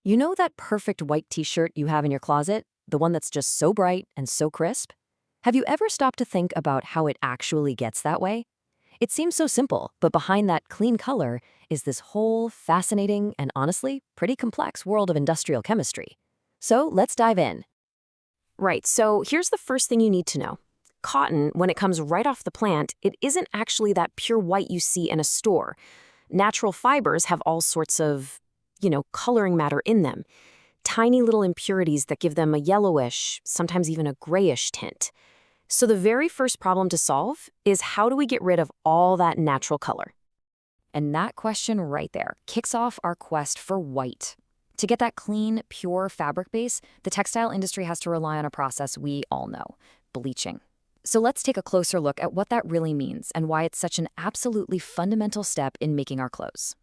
You know that perfect white t-shirt you have in your closet? The one that's just so bright and so crisp? Have you ever stopped to think about how it actually gets that way? It seems so simple, but behind that clean color is this whole fascinating and honestly pretty complex world of industrial chemistry. So let's dive in. Right, so here's the first thing you need to know. Cotton, when it comes right off the plant, it isn't actually that pure white you see in a store. Natural fibers have all sorts of, coloring matter in them. Tiny little impurities that give them a yellowish, sometimes even a grayish tint. So the very first problem to solve is how do we get rid of all that natural color? And that question right there kicks off our quest for white. To get that clean, pure fabric base, the textile industry has to rely on a process we all know, bleaching. So let's take a closer look at what that really means and why it's such an absolutely fundamental step in making our clothes.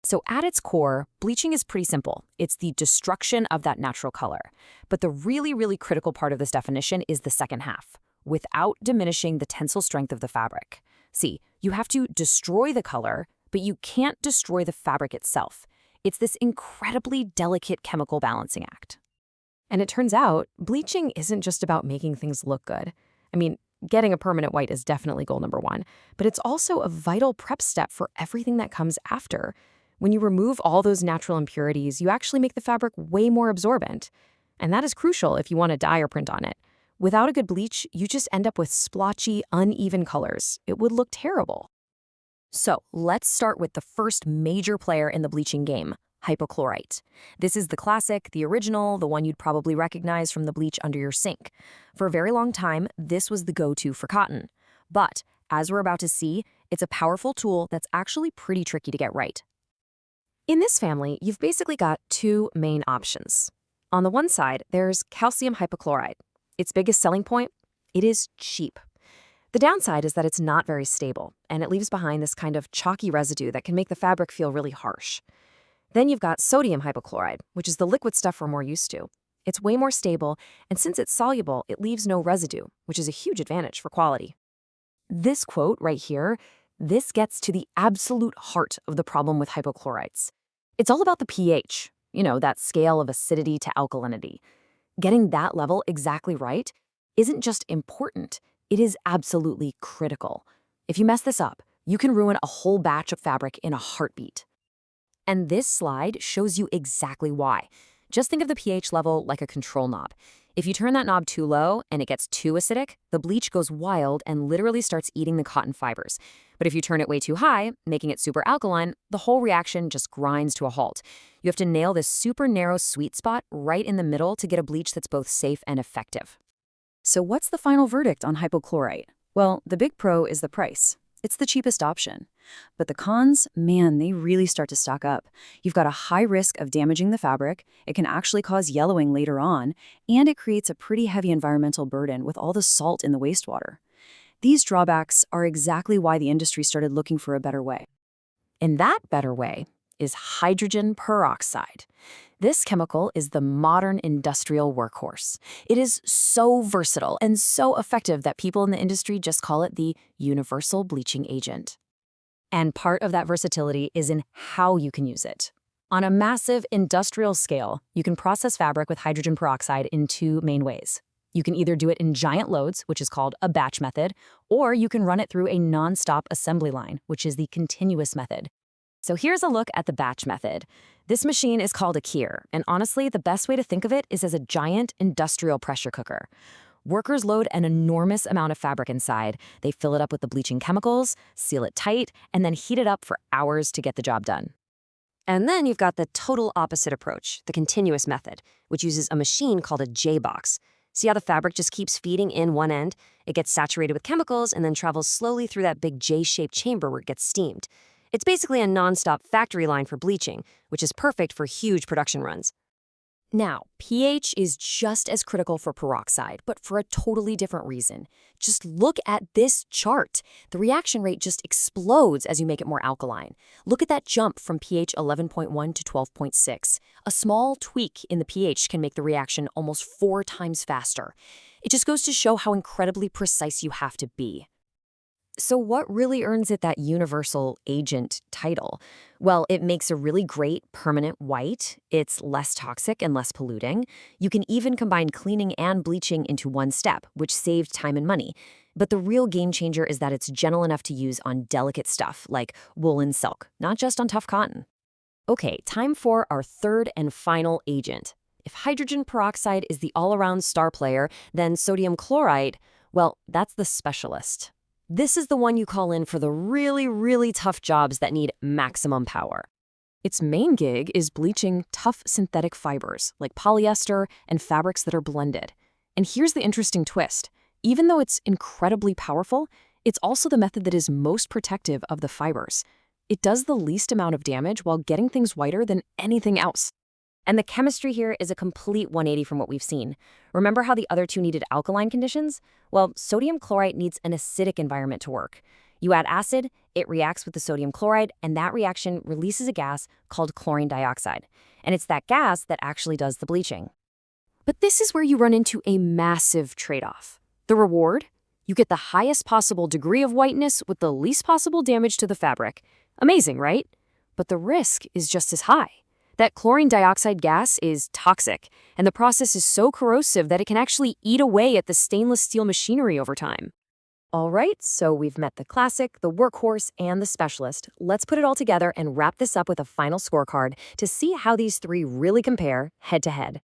So at its core, bleaching is pretty simple. It's the destruction of that natural color. But the really critical part of this definition is the second half, without diminishing the tensile strength of the fabric. See, you have to destroy the color, but you can't destroy the fabric itself. It's this incredibly delicate chemical balancing act. And it turns out, bleaching isn't just about making things look good. I mean, getting a permanent white is definitely goal number one, but it's also a vital prep step for everything that comes after. When you remove all those natural impurities, you actually make the fabric way more absorbent. And that is crucial if you want to dye or print on it. Without a good bleach, you just end up with splotchy, uneven colors. It would look terrible. So let's start with the first major player in the bleaching game, hypochlorite. This is the classic, the original, the one you'd probably recognize from the bleach under your sink. For a very long time, this was the go-to for cotton. But, as we're about to see, it's a powerful tool that's actually pretty tricky to get right. In this family, you've basically got two main options. On the one side, there's calcium hypochlorite. Its biggest selling point? It is cheap. The downside is that it's not very stable, and it leaves behind this kind of chalky residue that can make the fabric feel really harsh. Then you've got sodium hypochlorite, which is the liquid stuff we're more used to. It's way more stable, and since it's soluble, it leaves no residue, which is a huge advantage for quality. This quote right here, this gets to the absolute heart of the problem with hypochlorites. It's all about the pH, that scale of acidity to alkalinity. Getting that level exactly right isn't just important, it is absolutely critical. If you mess this up, you can ruin a whole batch of fabric in a heartbeat. And this slide shows you exactly why. Just think of the pH level like a control knob. If you turn that knob too low and it gets too acidic, the bleach goes wild and literally starts eating the cotton fibers. But if you turn it way too high, making it super alkaline, the whole reaction just grinds to a halt. You have to nail this super narrow sweet spot right in the middle to get a bleach that's both safe and effective. So what's the final verdict on hypochlorite? Well, the big pro is the price. It's the cheapest option. But the cons, man, they really start to stack up. You've got a high risk of damaging the fabric, it can actually cause yellowing later on, and it creates a pretty heavy environmental burden with all the salt in the wastewater. These drawbacks are exactly why the industry started looking for a better way. And that better way is hydrogen peroxide. This chemical is the modern industrial workhorse. It is so versatile and so effective that people in the industry just call it the universal bleaching agent. And part of that versatility is in how you can use it. On a massive industrial scale, you can process fabric with hydrogen peroxide in two main ways. You can either do it in giant loads, which is called a batch method, or you can run it through a non-stop assembly line, which is the continuous method. So here's a look at the batch method. This machine is called a keyer, and honestly, the best way to think of it is as a giant industrial pressure cooker. Workers load an enormous amount of fabric inside. They fill it up with the bleaching chemicals, seal it tight, and then heat it up for hours to get the job done. And then you've got the total opposite approach, the continuous method, which uses a machine called a J-box. See how the fabric just keeps feeding in one end? It gets saturated with chemicals and then travels slowly through that big J-shaped chamber where it gets steamed. It's basically a non-stop factory line for bleaching, which is perfect for huge production runs. Now, pH is just as critical for peroxide, but for a totally different reason. Just look at this chart. The reaction rate just explodes as you make it more alkaline. Look at that jump from pH 11.1 to 12.6. A small tweak in the pH can make the reaction almost 4 times faster. It just goes to show how incredibly precise you have to be. So, what really earns it that universal agent title? Well, it makes a really great permanent white. It's less toxic and less polluting. You can even combine cleaning and bleaching into one step, which saved time and money. But the real game changer is that it's gentle enough to use on delicate stuff like wool and silk, not just on tough cotton. Okay, time for our third and final agent. If hydrogen peroxide is the all around star player, then sodium chloride, well, that's the specialist. This is the one you call in for the really, really tough jobs that need maximum power. Its main gig is bleaching tough synthetic fibers like polyester and fabrics that are blended. And here's the interesting twist. Even though it's incredibly powerful, it's also the method that is most protective of the fibers. It does the least amount of damage while getting things whiter than anything else. And the chemistry here is a complete 180 from what we've seen. Remember how the other two needed alkaline conditions? Well, sodium chloride needs an acidic environment to work. You add acid, it reacts with the sodium chloride, and that reaction releases a gas called chlorine dioxide. And it's that gas that actually does the bleaching. But this is where you run into a massive trade-off. The reward? You get the highest possible degree of whiteness with the least possible damage to the fabric. Amazing, right? But the risk is just as high. That chlorine dioxide gas is toxic, and the process is so corrosive that it can actually eat away at the stainless steel machinery over time. All right, so we've met the classic, the workhorse, and the specialist. Let's put it all together and wrap this up with a final scorecard to see how these three really compare head to head.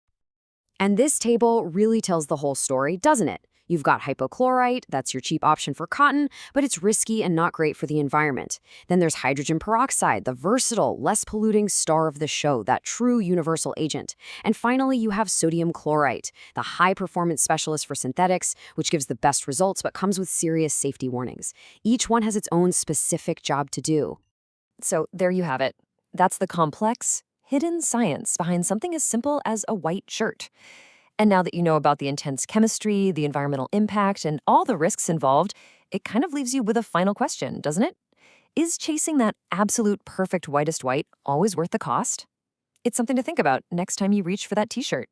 And this table really tells the whole story, doesn't it? You've got hypochlorite, that's your cheap option for cotton, but it's risky and not great for the environment. Then there's hydrogen peroxide, the versatile, less polluting star of the show, that true universal agent. And finally, you have sodium chlorite, the high-performance specialist for synthetics, which gives the best results but comes with serious safety warnings. Each one has its own specific job to do. So there you have it. That's the complex, hidden science behind something as simple as a white shirt. And now that you know about the intense chemistry, the environmental impact, and all the risks involved, it kind of leaves you with a final question, doesn't it? Is chasing that absolute perfect whitest white always worth the cost? It's something to think about next time you reach for that t-shirt.